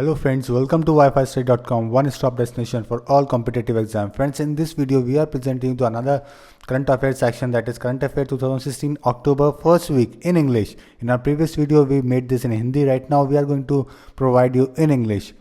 Hello friends, welcome to WiFiStudy.com, one-stop destination for all competitive exams. Friends, in this video we are presenting to another current affairs section, that is current affairs 2016 October first week in English. In our previous video we made this in Hindi. Right now we are going to provide you in English.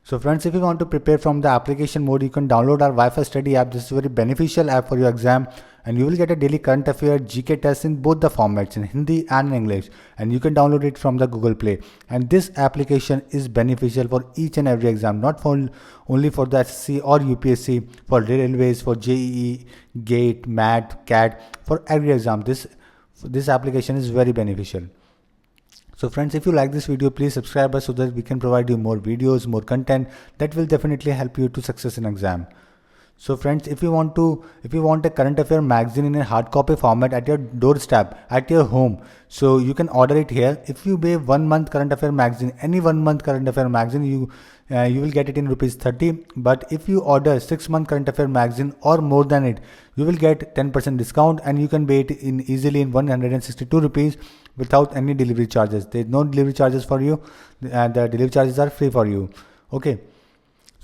So friends, if you want to prepare from the application mode, you can download our WiFiStudy app. This is a very beneficial app for your exam, and you will get a daily current affair GK test in both the formats, in Hindi and English, and you can download it from the Google Play. And this application is beneficial for each and every exam, not for only for the SSC or UPSC, for railways, for JEE, GATE, MAT, CAT, for every exam. This application is very beneficial. So friends, if you like this video, please subscribe us so that we can provide you more videos, more content that will definitely help you to success in exam. So friends, if you want a current affair magazine in a hard copy format at your doorstep, at your home, so you can order it here. If you pay 1 month current affair magazine, any 1 month current affair magazine, you will get it in ₹30. But if you order 6 month current affair magazine or more than it, you will get 10% discount, and you can pay it easily in ₹162 without any delivery charges. There is no delivery charges for you. The delivery charges are free for you. Okay.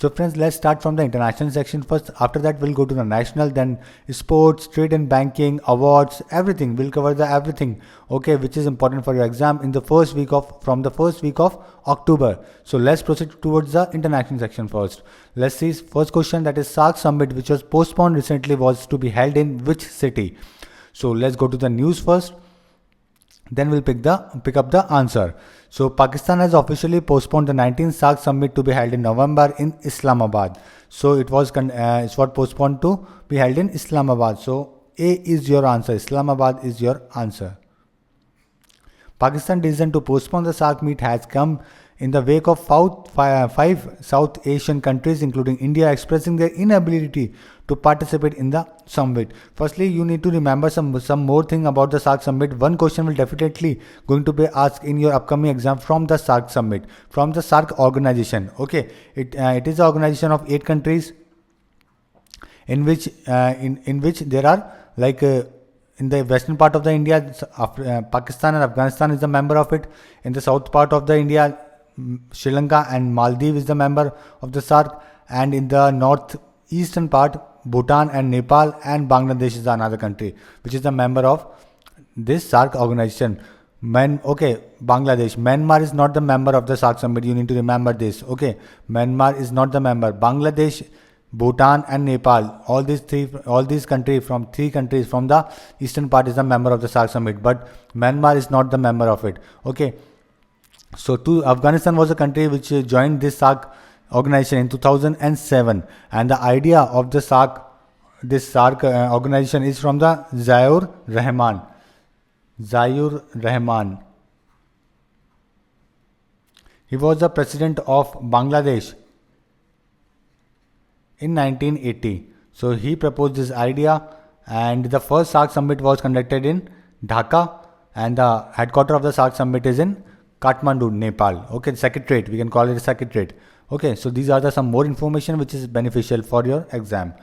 So friends, let's start from the international section first. After that, we'll go to the national, then sports, trade and banking, awards, everything. We'll cover everything, okay, which is important for your exam in the from the first week of October. So let's proceed towards the international section first. Let's see first question, that is SAARC summit, which was postponed recently, was to be held in which city? So let's go to the news first. Then we'll pick up the answer. So Pakistan has officially postponed the 19th SAARC summit to be held in November in Islamabad. So it was postponed to be held in Islamabad. So A is your answer. Islamabad is your answer. Pakistan's decision to postpone the SAARC meet has come in the wake of five South Asian countries, including India, expressing their inability to participate in the summit. Firstly, you need to remember some more thing about the SAARC summit. One question will definitely going to be asked in your upcoming exam from the SAARC summit, from the SAARC organization. Okay, it is an organization of 8 countries, in which there are in the western part of the India, Pakistan and Afghanistan is the member of it. In the south part of the India, Sri Lanka and Maldives is the member of the SAARC, and in the northeastern part, Bhutan and Nepal and Bangladesh is another country which is the member of this SAARC organization. Bangladesh. Myanmar is not the member of the SAARC summit. You need to remember this. Okay, Myanmar is not the member. Bangladesh, Bhutan and Nepal, all these countries from the eastern part is a member of the SAARC summit, but Myanmar is not the member of it. Okay, so Afghanistan was a country which joined this SAARC organization in 2007, and the idea of this SAARC organization is from the Ziaur Rahman. He was the president of Bangladesh in 1980. So he proposed this idea, and the first SAARC summit was conducted in Dhaka, and the headquarters of the SAARC summit is in Kathmandu, Nepal. Okay, secretariat, we can call it a secretariat. Okay, so these are some more information which is beneficial for your exam.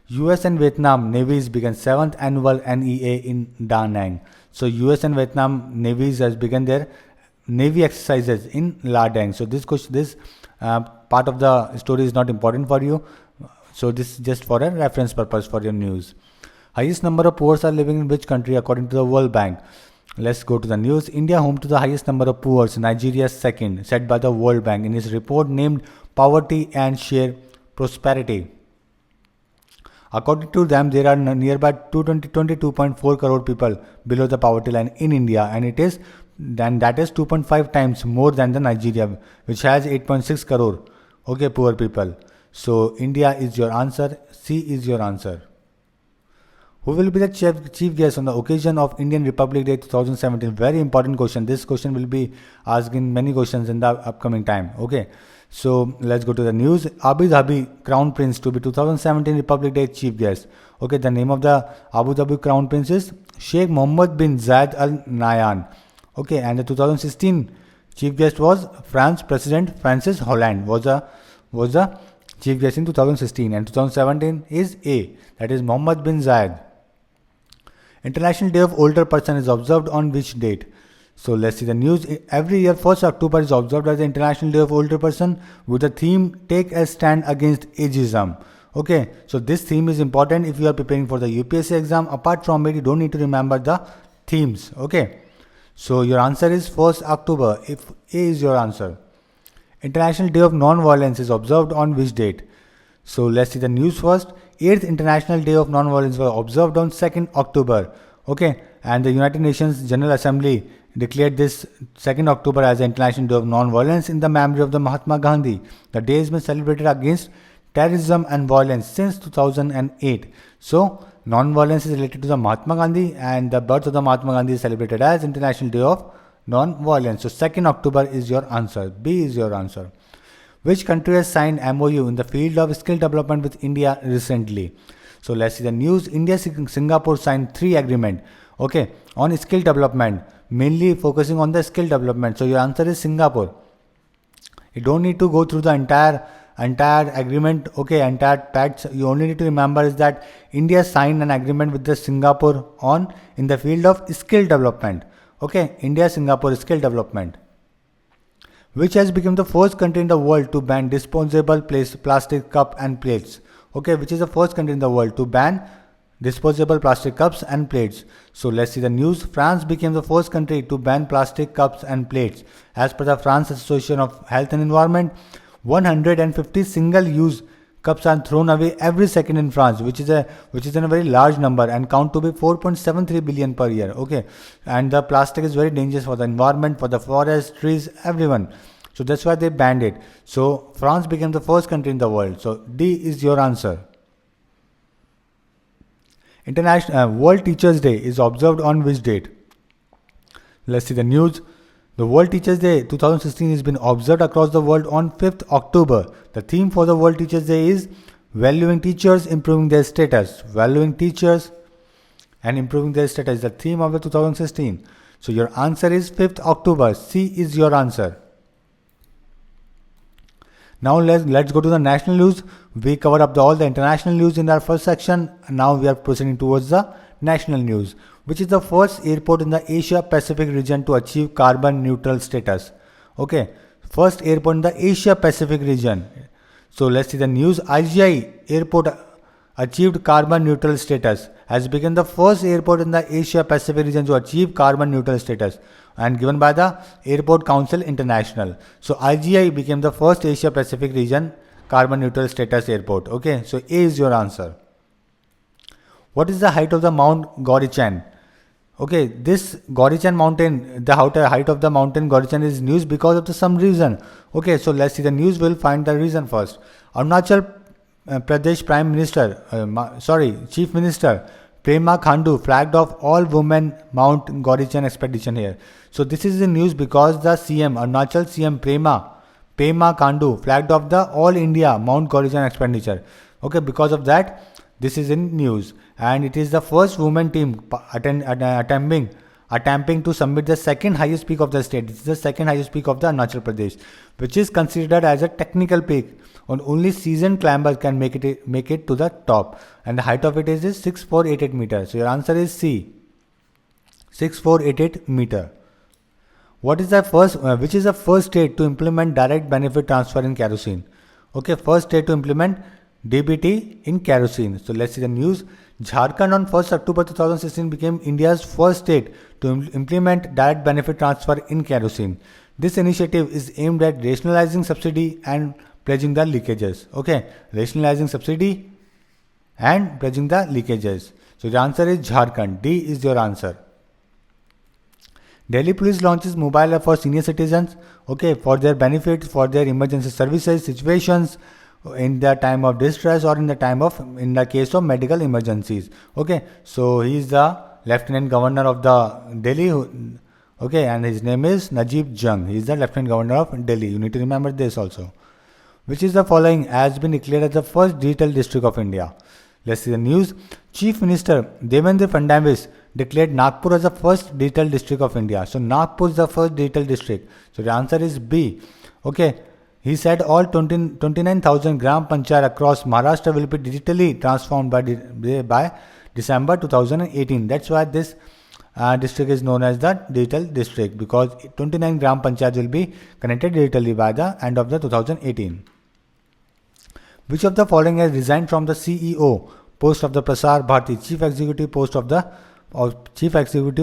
US and Vietnam navies began 7th annual NEA in Da Nang. So US and Vietnam navies has begun their navy exercises in La Dang. So this part of the story is not important for you. So this is just for a reference purpose for your news. Highest number of poor are living in which country according to the World Bank? Let's go to the news. India home to the highest number of poor, Nigeria second, said by the World Bank in its report named Poverty and Share Prosperity. According to them, there are nearby 22.4 crore people below the poverty line in India, and that is 2.5 times more than the Nigeria, which has 8.6 crore. Okay, poor people. So India is your answer. C is your answer. Who will be the chief guest on the occasion of Indian Republic Day 2017? Very important question. This question will be asked in many questions in the upcoming time. Okay, so let's go to the news. Abu Dhabi Crown Prince to be 2017 Republic Day chief guest. Okay, the name of the Abu Dhabi Crown Prince is Sheikh Mohammed bin Zayed Al Nahyan. Okay, and the 2016 chief guest was France President Francis Hollande was the chief guest in 2016, and 2017 is A, that is Mohammed bin Zayed. International Day of Older Person is observed on which date? So let's see the news. Every year 1st October is observed as the International Day of Older Person with the theme Take a Stand Against Ageism. Okay, so this theme is important if you are preparing for the UPSC exam. Apart from it, you don't need to remember the themes. Okay, so your answer is 1st October if A is your answer. International Day of Non-Violence is observed on which date? So let's see the news first. 8th International Day of Non-Violence was observed on 2nd October. Okay, and the United Nations General Assembly declared this 2nd October as the International Day of Non-Violence in the memory of the Mahatma Gandhi. The day has been celebrated against terrorism and violence since 2008. So, non-violence is related to the Mahatma Gandhi, and the birth of the Mahatma Gandhi is celebrated as International Day of Non-Violence. So, 2nd October is your answer. B is your answer. Which country has signed MOU in the field of skill development with India recently? So, let's see the news. India Singapore signed 3 agreements. Okay, on skill development, mainly focusing on the skill development. So, your answer is Singapore. You don't need to go through the entire agreement, okay, entire pacts. You only need to remember is that India signed an agreement with the Singapore on in the field of skill development. Okay, India Singapore skill development. Which has become the first country in the world to ban disposable plastic cup and plates. Okay, which is the first country in the world to ban disposable plastic cups and plates. So let's see the news. France became the first country to ban plastic cups and plates. As per the France Association of Health and Environment, 150 single-use cups are thrown away every second in France, which is a very large number and count to be 4.73 billion per year. Okay, and the plastic is very dangerous for the environment, for the forest, trees, everyone. So that's why they banned it. So France became the first country in the world. So D is your answer. International World Teachers Day is observed on which date? Let's see the news. The World Teachers Day 2016 has been observed across the world on 5th October. The theme for the World Teachers Day is valuing teachers, improving their status. Valuing teachers and improving their status is the theme of the 2016. So your answer is 5th October. C is your answer. Now let's go to the national news. We covered up all the international news in our first section. Now we are proceeding towards the national news, which is the first airport in the Asia Pacific region to achieve carbon neutral status. Okay, first airport in the Asia Pacific region. So let's see the news. IGI airport achieved carbon neutral status, has become the first airport in the Asia Pacific region to achieve carbon neutral status, and given by the Airport Council International. So IGI became the first Asia Pacific region carbon neutral status airport. Okay, so A is your answer. What is the height of the Mount Gorichan? Okay, this Gorichan mountain, the height of the mountain Gorichan is news because of some reason. Okay, so let's see the news. We'll find the reason first. Arunachal Pradesh Prime Minister, Chief Minister Prema Khandu flagged off all women Mount Gorichan expedition here. So this is the news because the CM, Arunachal CM Prema Khandu flagged off the all India Mount Gorichan expenditure. Okay, because of that, this is in news, and it is the first women team attempting to summit the second highest peak of the state. This is the second highest peak of the Arunachal Pradesh, which is considered as a technical peak. And only seasoned climbers can make it to the top, and the height of it is 6488 meters. So your answer is C, 6488 meter. What is the first? Which is the first state to implement direct benefit transfer in kerosene? Okay, first state to implement DBT in kerosene. So let's see the news. Jharkhand on 1st October 2016 became India's first state to implement direct benefit transfer in kerosene. This initiative is aimed at rationalizing subsidy and pledging the leakages. Okay, rationalizing subsidy and pledging the leakages. So the answer is Jharkhand. D is your answer. Delhi Police launches mobile app for senior citizens. Okay, for their benefits, for their emergency services situations, in the time of distress or in the case of medical emergencies. Okay, so he is the Lieutenant Governor of the Delhi. Okay, and his name is Najib Jung. He is the Lieutenant Governor of Delhi. You need to remember this also. Which is the following has been declared as the first digital district of India? Let's see the news. Chief Minister Devendra Fadnavis declared Nagpur as the first digital district of India. So Nagpur is the first digital district. So the answer is B. Okay. He said all 29,000 Gram Panchayat across Maharashtra will be digitally transformed by December 2018. That's why this district is known as the digital district, because 29 gram panchayat will be connected digitally by the end of the 2018. Which of the following has resigned from the CEO post of the Prasar Bharati, Chief Executive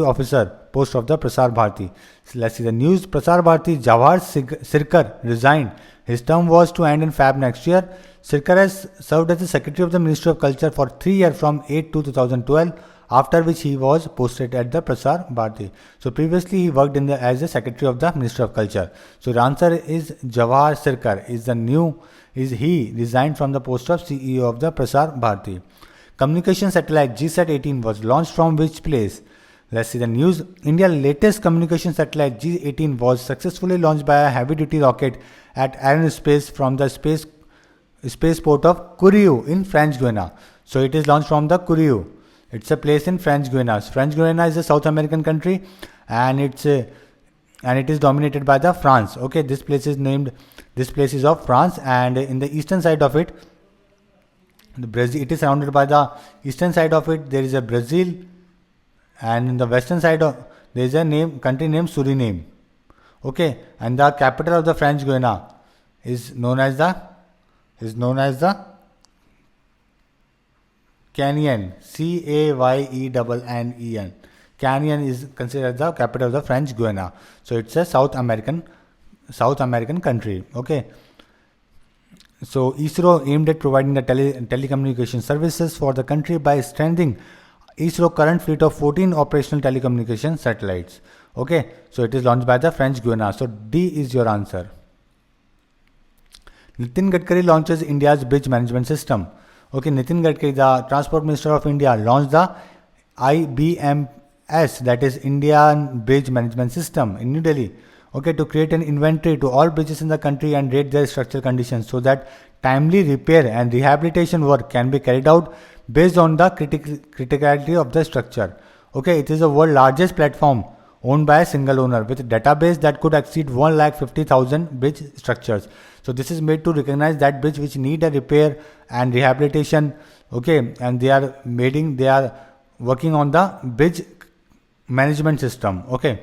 Officer post of the Prasar Bharati? So let's see the news. Prasar Bharati Jawahar Sirkar resigned. His term was to end in Feb next year. Sirkar has served as the Secretary of the Ministry of Culture for 3 years from 8 to 2012, after which he was posted at the Prasar Bharati. So previously he worked as the Secretary of the Ministry of Culture. So the answer is Jawahar Sirkar he resigned from the post of CEO of the Prasar Bharati. Communication satellite GSAT-18 was launched from which place? Let's see the news. India's latest communication satellite G18 was successfully launched by a heavy-duty rocket at aerospace from the spaceport of Kourou in French Guiana. So it is launched from the Kourou. It's a place in French Guiana. French Guiana is a South American country, and it is dominated by the France. Okay, this place is of France, and in the eastern side of it, it is surrounded by the eastern side of it. There is a Brazil, and in the western side there is a country named Suriname. Okay, and the capital of the French Guiana is known as the Canyon. Cayenn. Canyon is considered the capital of the French Guiana. So it's a South American country. Okay. So ISRO aimed at providing the telecommunication services for the country by strengthening ISRO current fleet of 14 operational telecommunication satellites. Okay. So it is launched by the French Guiana. So D is your answer. Nitin Gadkari launches India's bridge management system. Okay, Nitin Gadkari, the Transport Minister of India, launched the IBPS, that is Indian Bridge Management System, in New Delhi. Okay, to create an inventory to all bridges in the country and rate their structural conditions so that timely repair and rehabilitation work can be carried out based on the criticality of the structure. Okay, it is the world's largest platform owned by a single owner with a database that could exceed 150,000 bridge structures. So this is made to recognize that bridge which need a repair and rehabilitation. Okay, and they are working on the bridge management system. Okay.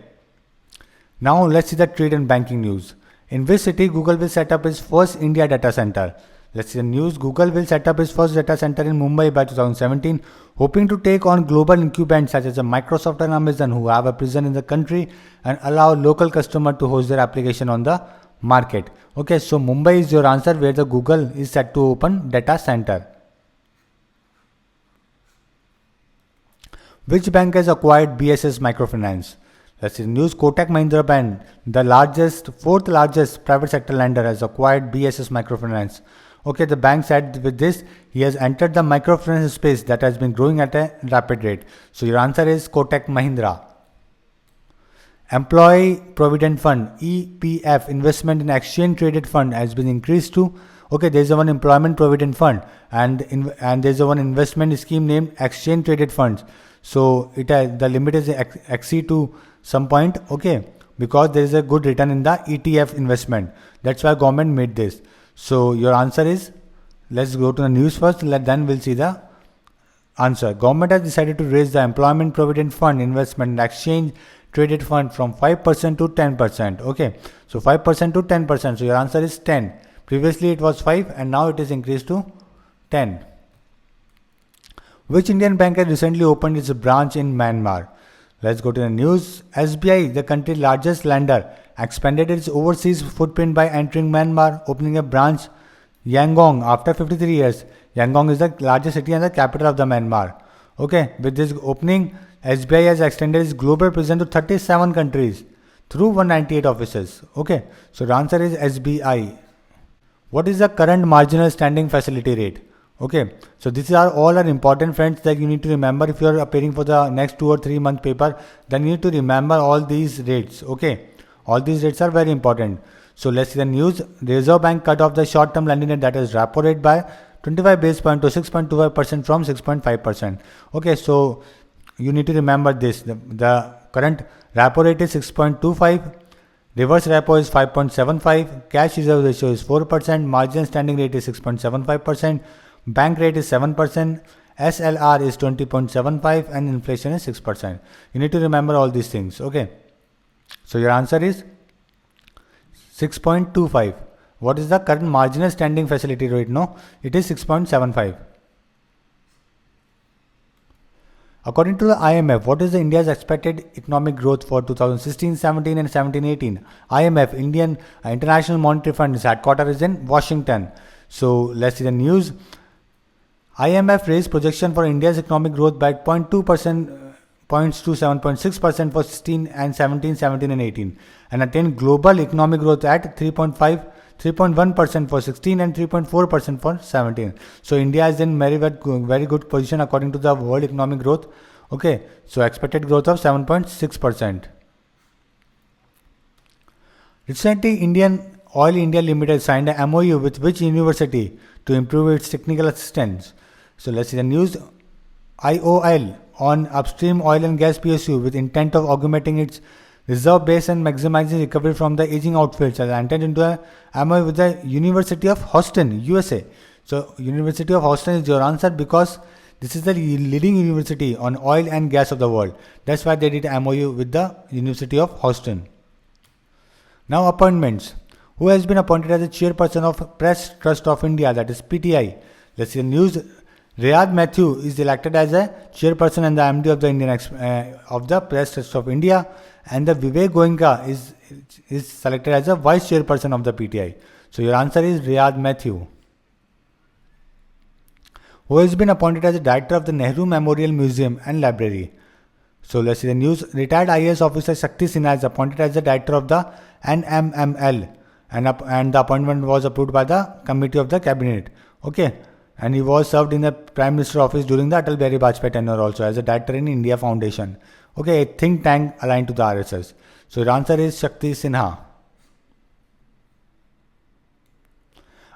Now let's see the trade and banking news. In which city Google will set up its first India data center? Let's see the news. Google will set up its first data center in Mumbai by 2017, hoping to take on global incumbents such as Microsoft and Amazon, who have a presence in the country, and allow local customers to host their application on the market. Okay, so Mumbai is your answer, where the Google is set to open data center. Which bank has acquired BSS Microfinance? Let's see the news. Kotak Mahindra Bank, the fourth largest private sector lender, has acquired BSS Microfinance. Okay, the bank said with this, he has entered the microfinance space that has been growing at a rapid rate. So your answer is Kotak Mahindra. Employee Provident Fund, EPF, investment in exchange traded fund has been increased to, okay, there is one employment provident fund and there is one investment scheme named exchange traded funds. So the limit is exceed to some point, okay, because there is a good return in the ETF investment. That's why government made this. So your answer is, let's go to the news first, then we'll see the answer. Government has decided to raise the employment provident fund investment in exchange traded fund from 5% to 10%. Okay, so 5% to 10%. So your answer is 10. Previously it was 5 and now it is increased to 10. Which Indian bank has recently opened its branch in Myanmar? Let's go to the news. SBI, the country's largest lender, expanded its overseas footprint by entering Myanmar, opening a branch Yangon after 53 years. Yangon is the largest city and the capital of the Myanmar. Okay, with this opening, SBI has extended its global presence to 37 countries through 198 offices. Okay, so the answer is SBI. What is the current marginal standing facility rate? Okay, so these are all important, friends, that you need to remember. If you are appearing for the next 2 or 3 month paper, then you need to remember all these rates. Okay, all these rates are very important. So let's see the news. Reserve Bank cut off the short-term lending rate, that is repo rate, by 25 base point to 6.25% from 6.5%. Okay, so you need to remember this. The current repo rate is 6.25. Reverse repo is 5.75. Cash reserve ratio is 4%. Margin standing rate is 6.75%. Bank rate is 7%. SLR is 20.75 and inflation is 6%. You need to remember all these things. Okay. So your answer is 6.25. What is the current marginal standing facility rate? No, it is 6.75. According to the IMF, what is the India's expected economic growth for 2016-17 and 17-18? IMF, International Monetary Fund, headquarters is in Washington. So let's see the news. IMF raised projection for India's economic growth by 0.2% points to 7.6% for 16 and 17, 17 and 18, and attained global economic growth at 3.1% for 16 and 3.4% for 17. So India is in very good position according to the world economic growth. Okay, so expected growth of 7.6%. Recently, Indian Oil India Limited signed a MOU with which university to improve its technical assistance? So let's see the news. IOL on upstream oil and gas PSU with intent of augmenting its reserve base and maximizing recovery from the aging outfields has entered into a MOU with the University of Houston, USA. So University of Houston is your answer because this is the leading university on oil and gas of the world. That's why they did a MOU with the University of Houston. Now appointments. Who has been appointed as the chairperson of Press Trust of India, that is PTI? Let's see the news. Riyad Mathew is elected as a chairperson and the MD of the of the Press Trust of India, and the Vivek Goenka is selected as a vice chairperson of the PTI. So your answer is Riyad Mathew. Who has been appointed as the director of the Nehru Memorial Museum and Library? So let's see the news. Retired IAS officer Shakti Sinha is appointed as the director of the NMML, and the appointment was approved by the committee of the cabinet. Okay. And he was served in the Prime Minister office during the Atal Bihari Vajpayee tenure also as a director in India Foundation. Okay, a think tank aligned to the RSS. So your answer is Shakti Sinha.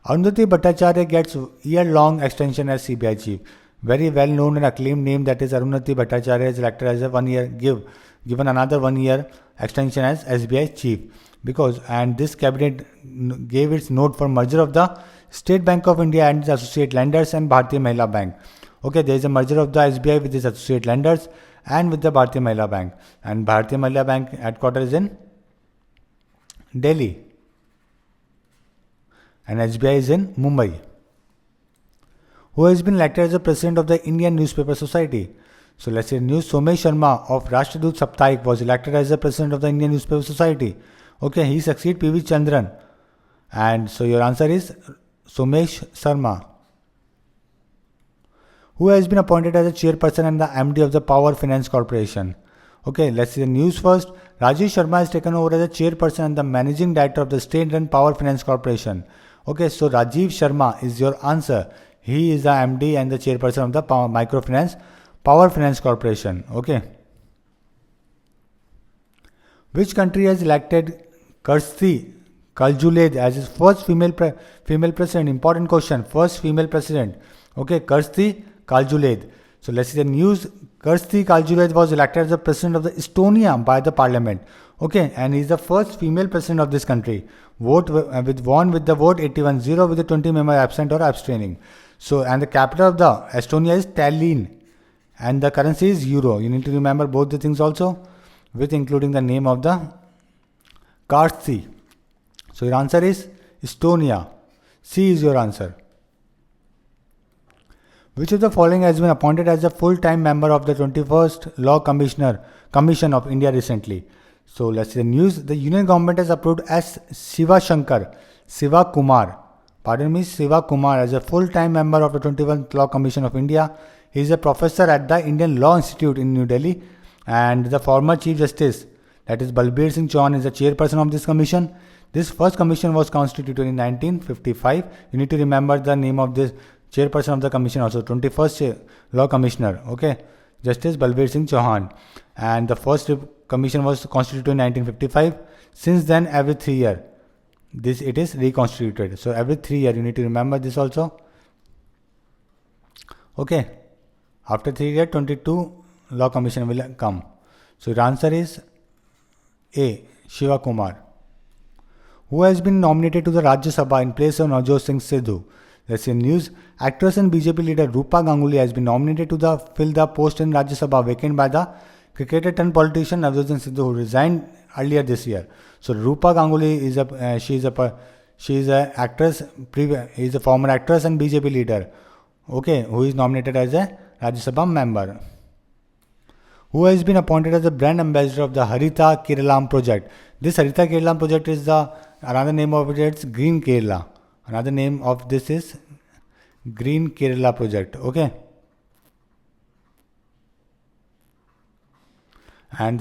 Arundhati Bhattacharya gets year-long extension as CBI chief. Very well known and acclaimed name, that is Arundhati Bhattacharya, is elected as a given another 1 year extension as SBI chief. And this cabinet gave its note for merger of the State Bank of India and its associate lenders and Bharatiya Mahila Bank. Okay, there is a merger of the SBI with its associate lenders and with the Bharatiya Mahila Bank. And Bharatiya Mahila Bank headquarters is in Delhi. And SBI is in Mumbai. Who has been elected as the president of the Indian Newspaper Society? So let's say news. Somesh Sharma of Rashtradoot Saptahik was elected as the president of the Indian Newspaper Society. Okay, he succeeds PV Chandran. And so your answer is Somesh Sharma. Who has been appointed as a chairperson and the MD of the Power Finance Corporation? Okay, let's see the news first. Rajesh Sharma has taken over as the chairperson and the managing director of the state-run Power Finance Corporation. Okay, so Rajiv Sharma is your answer. He is the MD and the chairperson of the Power Finance Corporation. Okay. Which country has elected Kirsty Kaljulaid as its first female president? Important question. First female president. Okay, Kirsty Kaljulaid. So let's see the news. Kirsty Kaljulaid was elected as the president of the Estonia by the parliament. Okay, and he is the first female president of this country. Won with the vote 81-0 with the 20 members absent or abstaining. So, and the capital of the Estonia is Tallinn, and the currency is euro. You need to remember both the things also, with including the name of the Kirsty. So your answer is Estonia. C is your answer. Which of the following has been appointed as a full-time member of the 21st Law Commission of India recently? So let's see the news. The Union Government has approved S. Siva Kumar as a full-time member of the 21st Law Commission of India. He is a professor at the Indian Law Institute in New Delhi, and the former Chief Justice, that is Balbir Singh Chauhan, is the chairperson of this commission. This first commission was constituted in 1955. You need to remember the name of this chairperson of the commission also, 21st Law Commissioner. Okay, Justice Balbir Singh Chauhan. And the first commission was constituted in 1955. Since then, every 3 years, it is reconstituted. So every 3 years, you need to remember this also. Okay, after 3 years, 22 Law Commission will come. So your answer is A. Shiva Kumar. Who has been nominated to the Rajya Sabha in place of Navjot Singh Sidhu? Let's see news. Actress and BJP leader Rupa Ganguly has been nominated to fill the post in Rajya Sabha vacant by the cricketer turned politician Navjot Sidhu, who resigned earlier this year. So Rupa Ganguly she is a actress, is a former actress and BJP leader. Okay, who is nominated as a Rajya Sabha member. Who has been appointed as the brand ambassador of the Harita Keralam project. This Harita Keralam project is another name of it is Green Kerala. Another name of this is Green Kerala project. Okay. And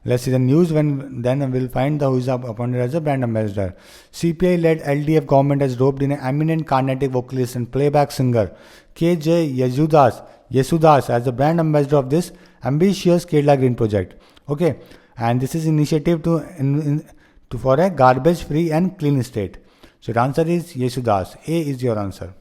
let's see the news then we'll find who is appointed as a brand ambassador. CPI-led LDF government has roped in an eminent Carnatic vocalist and playback singer KJ Yesudas as the brand ambassador of this ambitious Kerala Green project. Okay, and this is initiative for a garbage-free and clean state. So your answer is Yesudas. A is your answer.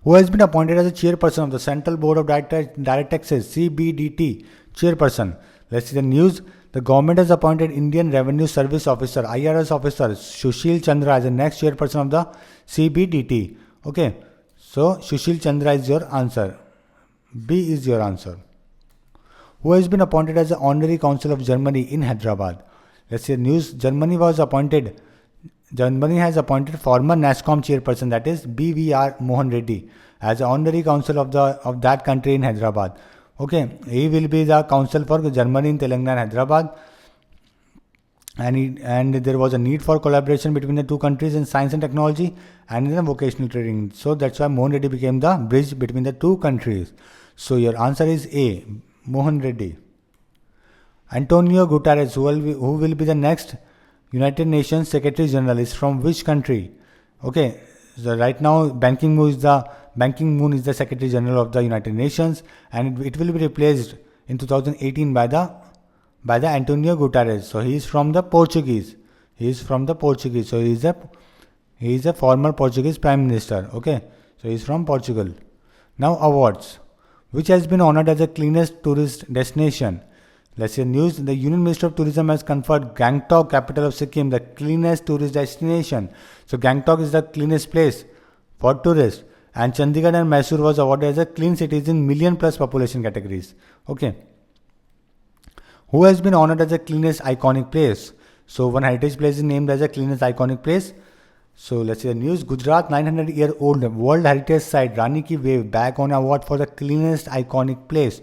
Who has been appointed as a chairperson of the Central Board of Direct Taxes CBDT chairperson? Let's see the news. The government has appointed Indian Revenue Service Officer IRS officer Sushil Chandra as the next chairperson of the CBDT. Okay, so Sushil Chandra is your answer. B is your answer. Who has been appointed as the Honorary Consul of Germany in Hyderabad? Let's see the news. Germany has appointed former NASSCOM chairperson, that is BVR Mohan Reddy, as the honorary consul of that country in Hyderabad. Okay, he will be the consul for Germany in Telangana and Hyderabad. And there was a need for collaboration between the two countries in science and technology and in the vocational training. So that's why Mohan Reddy became the bridge between the two countries. So your answer is A, Mohan Reddy. Antonio Guterres, who will be the next United Nations Secretary General, is from which country? Okay, so right now Ban Ki-moon is the Secretary General of the United Nations, and it will be replaced in 2018 by the Antonio Guterres. So he is from the Portuguese. So he is a former Portuguese Prime Minister. Okay, so he is from Portugal. Now awards. Which has been honored as the cleanest tourist destination? Let's see news. The Union Ministry of Tourism has conferred Gangtok, capital of Sikkim, the cleanest tourist destination. So Gangtok is the cleanest place for tourists, and Chandigarh and Mysore was awarded as a clean cities in million plus population categories. Okay. Who has been honored as the cleanest iconic place? So one heritage place is named as the cleanest iconic place. So let's see the news. Gujarat 900-year-old World Heritage Site Rani Ki Wave back on award for the cleanest iconic place.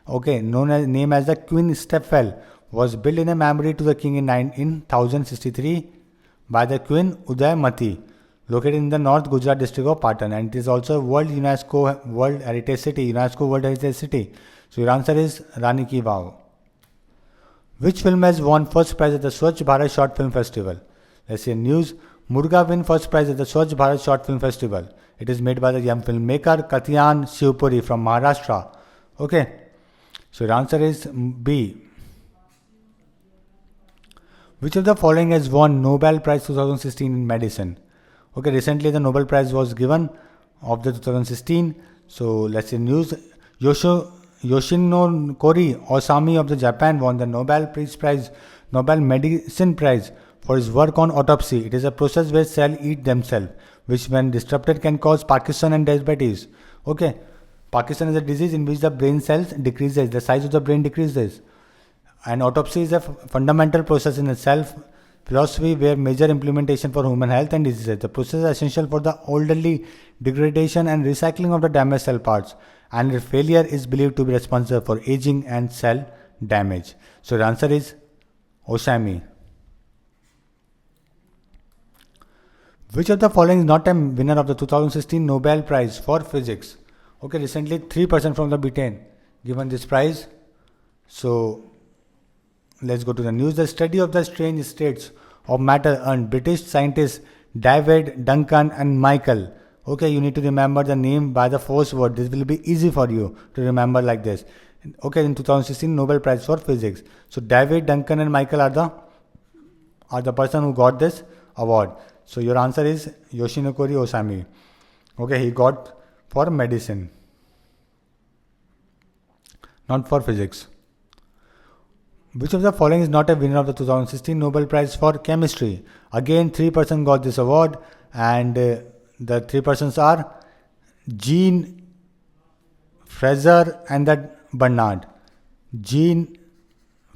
Okay, name as the Queen Stepfel, was built in a memory to the king in 1063 by the Queen Udayamati, located in the North Gujarat district of Patan, and it is also UNESCO World Heritage City. So your answer is Rani Ki Vav. Which film has won first prize at the Swachh Bharat Short Film Festival? Let's see news. Murga win first prize at the Swachh Bharat Short Film Festival. It is made by the young filmmaker Katyan Shivpuri from Maharashtra. Okay. So your answer is B. Which of the following has won Nobel Prize 2016 in medicine? Okay, recently the Nobel Prize was given of the 2016. So let's see news. Yoshinori Osami of the Japan won the Nobel Medicine Prize for his work on autopsy. It is a process where cells eat themselves, which when disrupted can cause Parkinson and diabetes. Okay. Parkinson is a disease in which the brain cells decreases, the size of the brain decreases. And autopsy is a fundamental process in itself, philosophy where major implementation for human health and diseases. The process is essential for the orderly degradation and recycling of the damaged cell parts, and its failure is believed to be responsible for aging and cell damage. So the answer is Osami. Which of the following is not a winner of the 2016 Nobel Prize for Physics? Okay, recently 3% from the Britain given this prize. So let's go to the news. The study of the strange states of matter earned British scientists David, Duncan and Michael. Okay, you need to remember the name by the first word. This will be easy for you to remember like this. Okay, in 2016 Nobel Prize for Physics. So David, Duncan and Michael are the person who got this award. So your answer is Yoshinori Osami. Okay, he got for medicine, not for physics. Which of the following is not a winner of the 2016 Nobel Prize for Chemistry? Again, 3% got this award, and the three persons are Jean, Fraser, and the Bernard. Jean,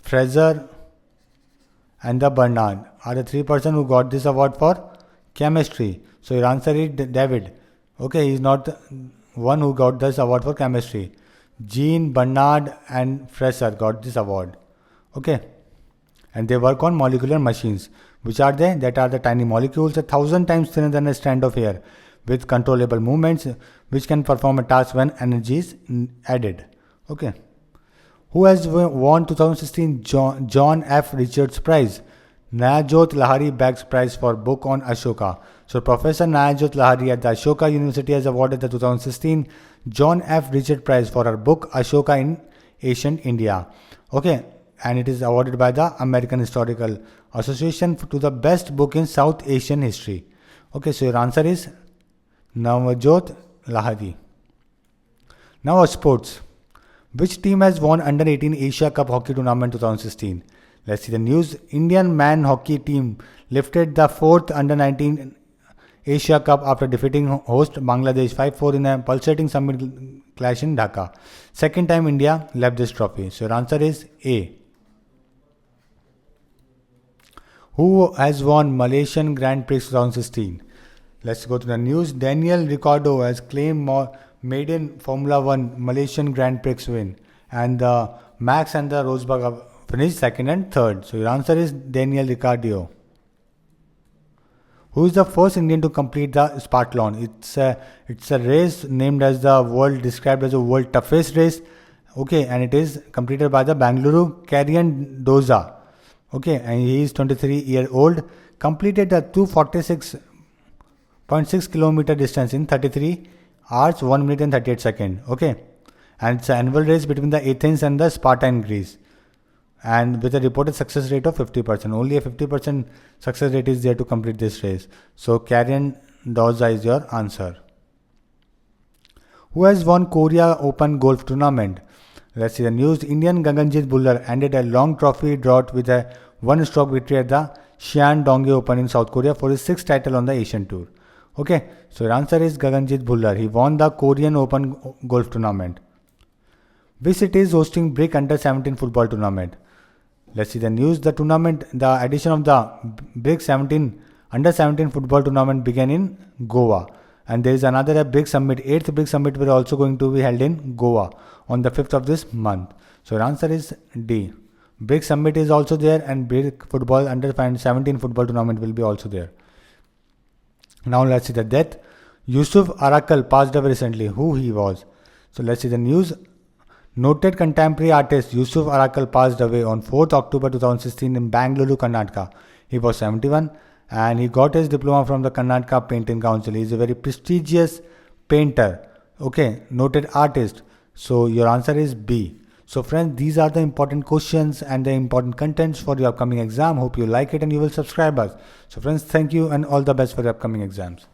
Fraser, and the Bernard are the three persons who got this award for chemistry. So your answer is David. Okay, he is not the one who got this award for chemistry. Jean, Bernard, and Fraser got this award. Okay, and they work on molecular machines. Which are they? That are the tiny molecules 1,000 times thinner than a strand of hair, with controllable movements, which can perform a task when energy is added. Okay. Who has won 2016 John F. Richards Prize? Nayajot Lahari bags prize for book on Ashoka. So Professor Nayajot Lahari at the Ashoka University has awarded the 2016 John F. Richards Prize for her book Ashoka in Ancient India. Okay, and it is awarded by the American Historical Association to the best book in South Asian history. Okay, so your answer is Navjot Lahari. Now sports. Which team has won Under 18 Asia Cup Hockey Tournament 2016? Let's see the news. Indian man hockey team lifted the 4th Under 19 Asia Cup after defeating host Bangladesh 5-4 in a pulsating summit clash in Dhaka. Second time India left this trophy. So your answer is A. Who has won Malaysian Grand Prix 2016? Let's go to the news. Daniel Ricciardo has claimed maiden Formula 1 Malaysian Grand Prix win, and the Max and the Rosberg have finished second and third. So your answer is Daniel Ricciardo. Who is the first Indian to complete the Spartathlon? It's a race named as described as the world toughest race. Okay, and it is completed by the Bangalore Karyan Doza. Okay, and he is 23-year-old. Completed the 246.6 kilometer distance in 33 hours, 1 minute and 38 seconds. Okay, and it's an annual race between the Athens and the Sparta in Greece, and with a reported success rate of 50%. Only a 50% success rate is there to complete this race. So Karyan Doza is your answer. Who has won Korea Open Golf Tournament? Let's see the news. Indian Gaganjit Bhullar ended a long trophy drought with a one-stroke victory at the Shandong Open in South Korea for his 6th title on the Asian Tour. Okay, so your answer is Gaganjit Bhullar. He won the Korean Open Golf Tournament. Which city is hosting BRIC Under 17 football tournament? Let's see the news. The edition of the BRIC Under 17 football tournament began in Goa. And there is another BRIC Summit, 8th BRIC Summit will also going to be held in Goa on the 5th of this month. So your answer is D. BRIC Summit is also there, and BRIC Football Under 17 football tournament will be also there. Now let's see the death. Yusuf Arakal passed away recently. Who he was? So let's see the news. Noted contemporary artist Yusuf Arakal passed away on 4th October 2016 in Bangalore, Karnataka. He was 71 and he got his diploma from the Karnataka Painting Council. He is a very prestigious painter. Okay, noted artist. So your answer is B. So friends, these are the important questions and the important contents for your upcoming exam. Hope you like it and you will subscribe us. So friends, thank you and all the best for your upcoming exams.